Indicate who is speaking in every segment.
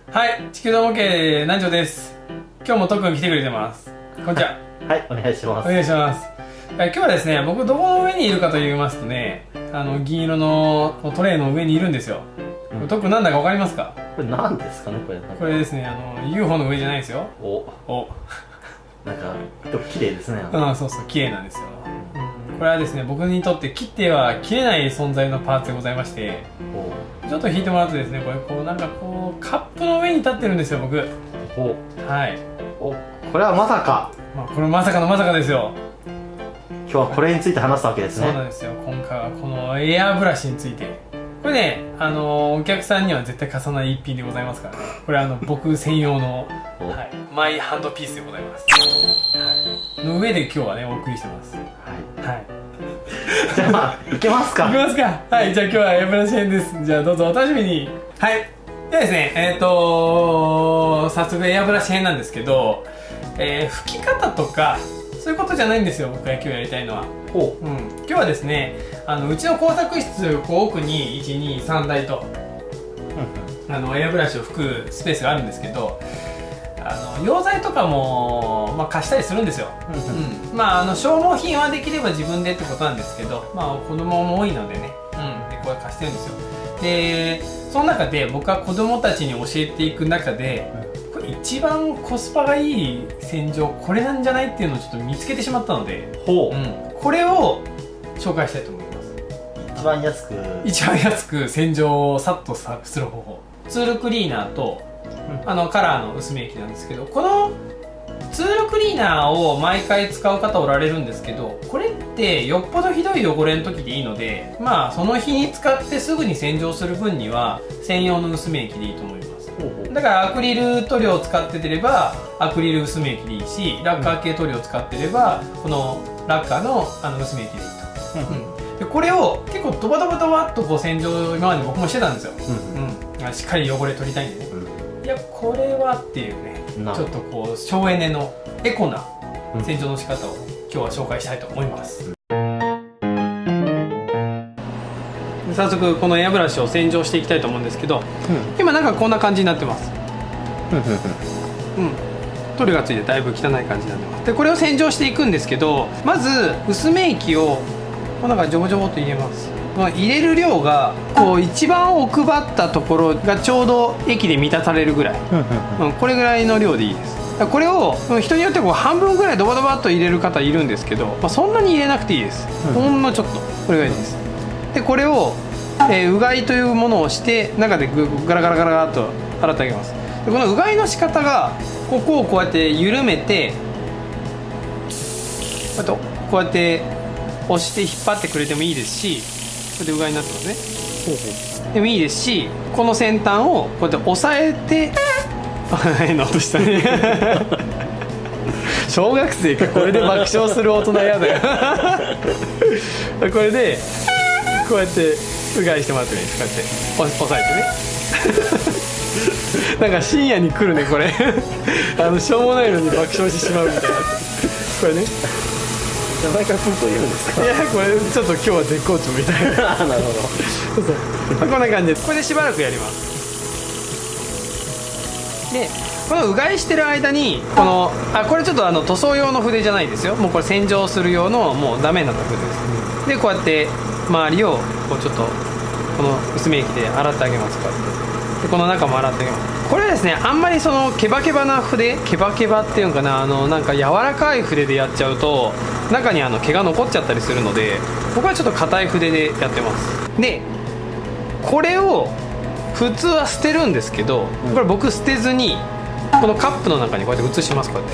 Speaker 1: はい、地球の模型南條です。今日も特訓来てくれてます。こんにちは。
Speaker 2: はい、お願いします。
Speaker 1: お願いします。今日はですね、僕どこの上にいるかと言いますとね、銀色のトレイの上にいるんですよ。特訓なんだかわかりますか？
Speaker 2: これ何ですかね、これ。
Speaker 1: これですね、UFO の上じゃないですよ。お。
Speaker 2: なんか、綺麗ですね。
Speaker 1: そうそう、綺麗なんですよ。これはですね、僕にとって切っては切れない存在のパーツでございまして、ちょっと引いてもらうとですね、これこうなんかこうカップの上に立ってるんですよ、僕。はい。
Speaker 2: これはまさか。
Speaker 1: これまさかのまさかですよ。
Speaker 2: 今日はこれについて話すわけですね。
Speaker 1: そうなんですよ。今回はこのエアブラシについて。これね、お客さんには絶対貸さない一品でございますからね。これ僕専用の、マイハンドピースでございます。の上で今日はね、お送りしてます。はい。
Speaker 2: じゃあ行けますか。
Speaker 1: 行きますか。はい、じゃあ今日はエアブラシ編です。じゃあどうぞお楽しみに。はい。ではですね、早速エアブラシ編なんですけど、吹き方とか、そういうことじゃないんですよ、僕が今日やりたいのは。今日はですね、うちの工作室、奥に1、2、3台と、エアブラシを吹くスペースがあるんですけど、溶剤とかも、貸したりするんですよ。消耗品はできれば自分でってことなんですけど、子供も多いのでね、でこれ貸してるんですよ。で、その中で僕は子供たちに教えていく中で、これ一番コスパがいい洗浄これなんじゃないっていうのをちょっと見つけてしまったので、これを紹介したいと思います。一番安く洗浄をさっとする方法、ツールクリーナーとカラーの薄め液なんですけど、このツールクリーナーを毎回使う方おられるんですけど、これってよっぽどひどい汚れの時でいいので、その日に使ってすぐに洗浄する分には専用の薄め液でいいと思います。だからアクリル塗料を使っててればアクリル薄め液でいいし、ラッカー系塗料を使ってればこのラッカーの薄め液でいいと。でこれを結構ドバドバドバっとこう洗浄今まで僕もしてたんですよ。しっかり汚れ取りたいんでね。いやこれはっていうね、ちょっとこう省エネのエコな洗浄の仕方を今日は紹介したいと思います。早速このエアブラシを洗浄していきたいと思うんですけど、今なんかこんな感じになってます。塗料がついてだいぶ汚い感じになってます。でこれを洗浄していくんですけど、まず薄め液をこの中にジョボジョボっと入れます。入れる量がこう一番奥ばったところがちょうど液で満たされるぐらい、これぐらいの量でいいです。これを人によってこう半分ぐらいドバドバっと入れる方いるんですけど、そんなに入れなくていいです。ほんのちょっとこれぐらいです。でこれを、うがいというものをして中でガラガラガラガラっと洗ってあげます。でこのうがいの仕方がここをこうやって緩めてこうやって押して引っ張ってくれてもいいですし、これでうがいになってますね。でもいいですし、この先端をこうやって押さえて変な音したね小学生かこれで爆笑する大人やだよこれでこうやってうがいしてもらってもいいです。こうやって押さえてねなんか深夜に来るねこれしょうもないのに爆笑してしまうみたいなこれね
Speaker 2: 毎回本当に言うんですか？
Speaker 1: いやこれちょっと今日は絶好調みたいな
Speaker 2: なるほど。
Speaker 1: こんな感じです。これでしばらくやります。でこのうがいしてる間にこれちょっと塗装用の筆じゃないですよ。もうこれ洗浄する用のもうダメになった筆です。でこうやって周りをこうちょっとこの薄め液で洗ってあげます。こうやってでこの中も洗ってあげます。これはですね、あんまりケバケバな筆、ケバケバっていうのかな、なんか柔らかい筆でやっちゃうと中に毛が残っちゃったりするので、僕はちょっと硬い筆でやってます。でこれを普通は捨てるんですけど、これ僕捨てずにこのカップの中にこうやって移します。こうやっ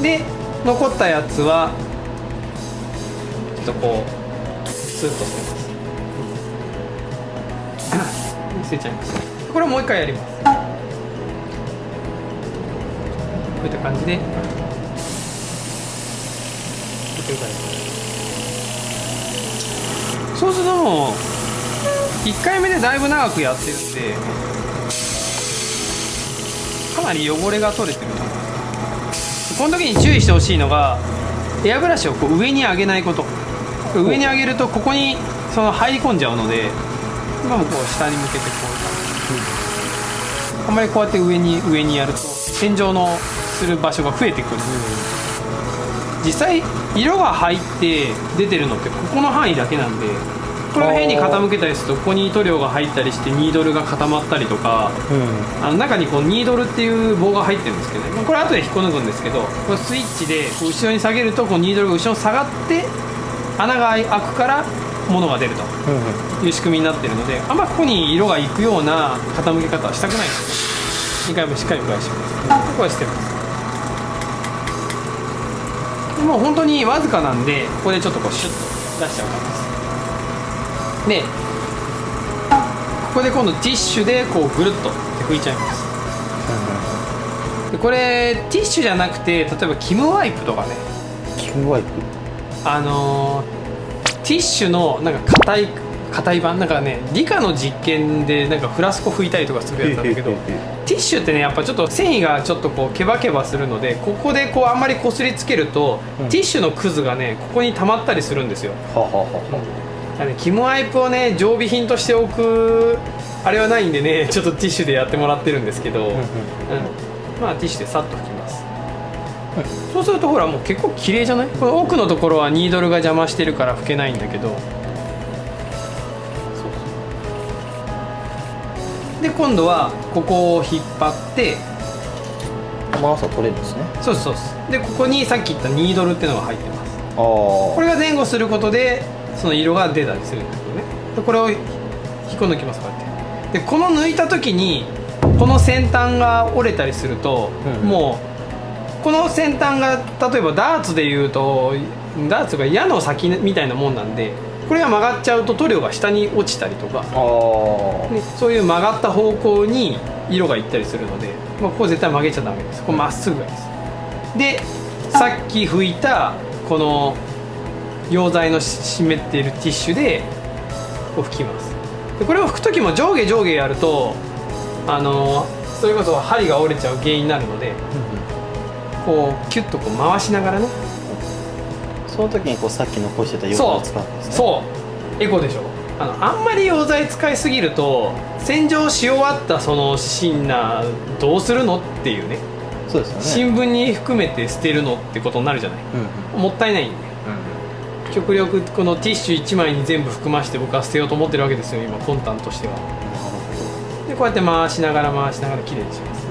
Speaker 1: てで残ったやつはちょっとこうスーッと捨てます。捨てちゃいます。これをもう一回やります。こういった感じでそうするともう1回目でだいぶ長くやってるんでかなり汚れが取れてると思います。この時に注意してほしいのがエアブラシをこう上に上げないこと。上に上げるとここに入り込んじゃうので、今もこう下に向けてこう、あんまりこうやって上にやると洗浄のする場所が増えてくる。実際色が入って出てるのってここの範囲だけなんで、これを変に傾けたりするとここに塗料が入ったりしてニードルが固まったりとか、中にこうニードルっていう棒が入ってるんですけどね、これ後で引っこ抜くんですけど、これスイッチでこう後ろに下げるとこうニードルが後ろに下がって穴が開くから物が出るという仕組みになってるので、あんまここに色がいくような傾け方はしたくないんですよ。2回もしっかり返します。ここはしてます。もう本当にわずかなんで、ここでちょっとこうシュッと出しちゃう感じです。でここで今度ティッシュでこうぐるっと拭いちゃいます。でこれティッシュじゃなくて、例えばキムワイプとかね、
Speaker 2: キムワイプ、
Speaker 1: ティッシュのなんか硬い版、なんかね理科の実験でなんかフラスコ拭いたりとかするやつなんだけど、ティッシュってねやっぱちょっと繊維がちょっとこうケバケバするので、ここでこうあんまりこすりつけると、ティッシュのクズがねここに溜まったりするんですよ。キムワイプをね常備品としておくあれはないんでね、ちょっとティッシュでやってもらってるんですけど、まあティッシュでさっと拭きます。そうするとほらもう結構綺麗じゃない？この奥のところはニードルが邪魔してるから拭けないんだけど、で今度はここを引っ張って
Speaker 2: 回すと取れるんですね。
Speaker 1: そうですそうです。でここにさっき言ったニードルっていうのが入ってます。
Speaker 2: こ
Speaker 1: れが前後することでその色が出たりするんだけどね。でこれを引っこ抜きます。こうやってでこの抜いた時にこの先端が折れたりすると、もうこの先端が例えばダーツでいうとダーツが矢の先みたいなもんなんで、これが曲がっちゃうと塗料が下に落ちたりとか、ね、そういう曲がった方向に色がいったりするので、ここ絶対曲げちゃダメです。これまっすぐがいいです。でさっき拭いたこの溶剤の湿っているティッシュでこう拭きます。でこれを拭く時も上下やるとそれこそ針が折れちゃう原因になるので、こうキュッとこう回しながらね、
Speaker 2: その時にこうさっき残してた溶剤を使うんですね。
Speaker 1: そうエコでしょ。あんまり溶剤使いすぎると洗浄し終わったそのシンナーどうするのっていうね。
Speaker 2: そうですよね。
Speaker 1: 新聞に含めて捨てるのってことになるじゃない、もったいないんで、極力このティッシュ1枚に全部含まして僕は捨てようと思ってるわけですよ今、魂胆としては。でこうやって回しながらきれいにします。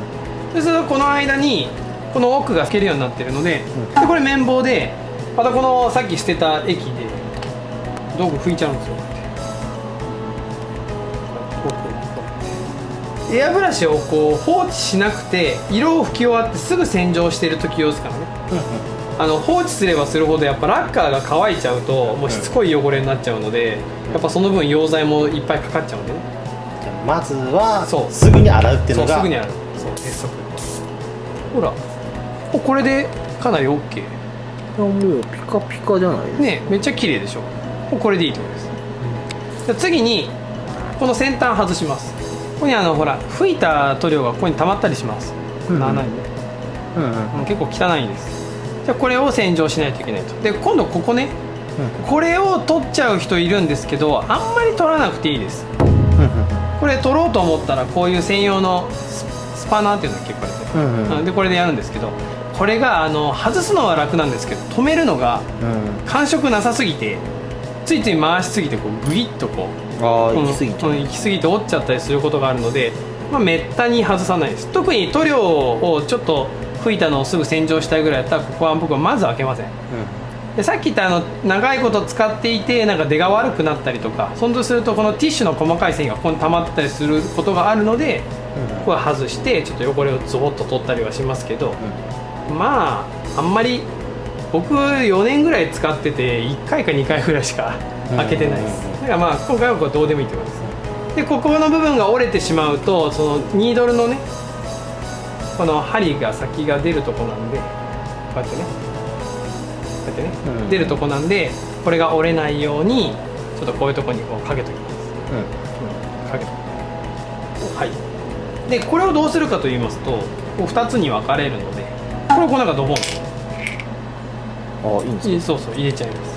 Speaker 1: でそれとこの間にこの奥が拭けるようになってるので、でこれ綿棒でまたこのさっき捨てた液で道具拭いちゃうんですよ。エアブラシをこう放置しなくて色を拭き終わってすぐ洗浄してる時用ですからね。放置すればするほどやっぱラッカーが乾いちゃうともうしつこい汚れになっちゃうので、やっぱその分溶剤もいっぱいかかっちゃうんでね。
Speaker 2: じゃあまずはすぐに洗うっていうのが、
Speaker 1: すぐに洗う、鉄則。ほらこれでかなり OK。
Speaker 2: もうピカピカじゃないですか
Speaker 1: ね。めっちゃ綺麗でしょ。もうこれでいいと思います。じゃあ次にこの先端外します。ここにほら拭いた塗料がここに溜まったりします。穴にね、結構汚いんです。じゃあこれを洗浄しないといけないと。で今度ここね、これを取っちゃう人いるんですけど、あんまり取らなくていいです。これ取ろうと思ったらこういう専用のスパナーっていうんだっけこれで、でこれでやるんですけど、これが外すのは楽なんですけど止めるのが感触なさすぎて、ついつい回しすぎてこうグイッとこう
Speaker 2: 行き
Speaker 1: 過ぎて折っちゃったりすることがあるので、めったに外さないです。特に塗料をちょっと拭いたのをすぐ洗浄したいぐらいだったらここは僕はまず開けません。でさっき言った長いこと使っていてなんか出が悪くなったりとか、そうするとこのティッシュの細かい繊維がここに溜まってたりすることがあるので、これ外してちょっと汚れをズボッと取ったりはしますけど、まああんまり僕4年ぐらい使ってて1回か2回ぐらいしか開けてないです。だからまあ今回は僕はどうでもいいと思います。でここの部分が折れてしまうとそのニードルのねこの針が先が出るとこなんで、こうやってね出るとこなんで、これが折れないようにちょっとこういうとこにこうかけときます。かけときます。はい。でこれをどうするかと言いますと、こう2つに分かれるので、これをこうなんかドボン
Speaker 2: いいんですか。
Speaker 1: そう入れちゃいます。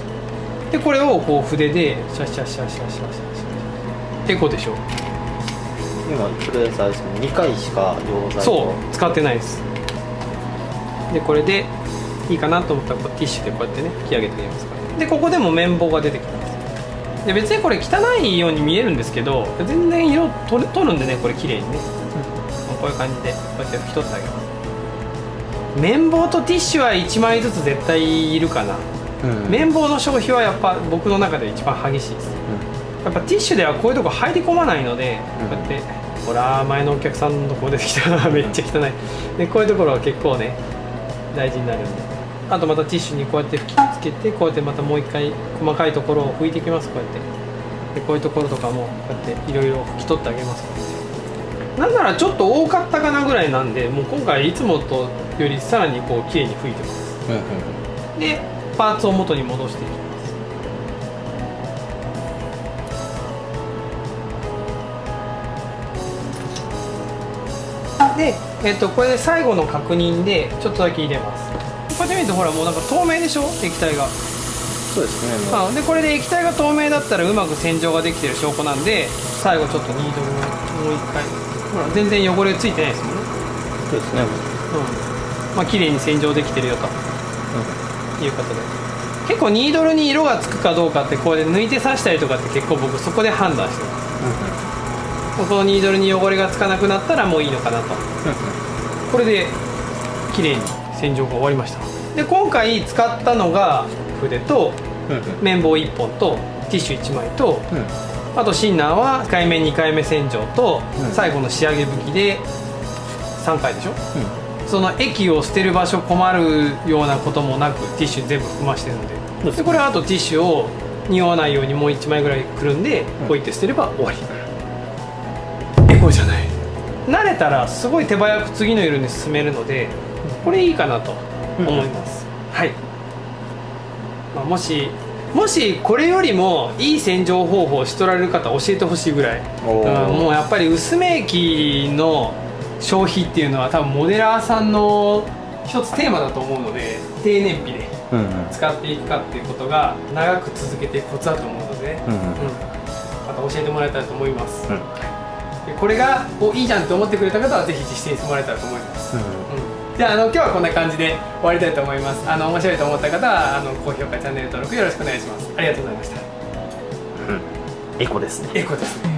Speaker 1: でこれをこう筆でシャシャシャシャシャシャシャエコでしょ。
Speaker 2: 今とりあえずあれですね、2回しか溶剤を
Speaker 1: そう使ってないです。でこれでいいかなと思ったらこうティッシュでこうやってね拭き上げてあげますから。でここでも綿棒が出てきます。で別にこれ汚いように見えるんですけど、全然色取るんでね、これ綺麗にね、こういう感じでこうやって拭き取ってあげます。綿棒とティッシュは1枚ずつ絶対いるかな。綿棒の消費はやっぱ僕の中で一番激しいです。やっぱティッシュではこういうとこ入り込まないので、こうやってほら前のお客さんのとこ出てきためっちゃ汚いで、こういうところは結構ね大事になるんで、あとまたティッシュにこうやって吹きつけて、こうやってまたもう一回細かいところを拭いていきます。こうやってでこういうところとかもこうやっていろいろ拭き取ってあげます。なんならちょっと多かったかなぐらいなんで、もう今回いつもとよりさらにこう綺麗に拭いてます。でパーツを元に戻していきます。で、これで最後の確認でちょっとだけ入れます。こうやって見るとほらもうなんか透明でしょ、液体が。
Speaker 2: そうですね。
Speaker 1: でこれで液体が透明だったらうまく洗浄ができてる証拠なんで、最後ちょっとニードルをもう一回、ほら全然汚れついてないですもんね。
Speaker 2: そうですね。
Speaker 1: まあ綺麗に洗浄できてるよと、いうことで、結構ニードルに色がつくかどうかってこれで抜いて刺したりとかって結構僕そこで判断してます。このニードルに汚れがつかなくなったらもういいのかなと。これで綺麗に洗浄が終わりました。で今回使ったのが筆と綿棒1本とティッシュ1枚と、あとシンナーは1回目2回目洗浄と、最後の仕上げ拭きで3回でしょ。その液を捨てる場所困るようなこともなくティッシュ全部含ましてるので、これはあとティッシュを匂わないようにもう1枚ぐらいくるんでポイって捨てれば終わり。エコじゃない。慣れたらすごい手早く次の色に進めるので、これいいかなと思います。はい、もしこれよりもいい洗浄方法をしとられる方教えてほしいぐらい、もうやっぱり薄め液の消費っていうのは多分モデラーさんの一つテーマだと思うので、低燃費で使っていくかっていうことが長く続けていくコツだと思うので、また教えてもらえたらと思います。これがいいじゃんって思ってくれた方はぜひ実践してもらえたらと思います。じゃあ今日はこんな感じで終わりたいと思います。面白いと思った方は高評価、チャンネル登録よろしくお願いします。ありがとうございました。
Speaker 2: エコですね。
Speaker 1: エコですね。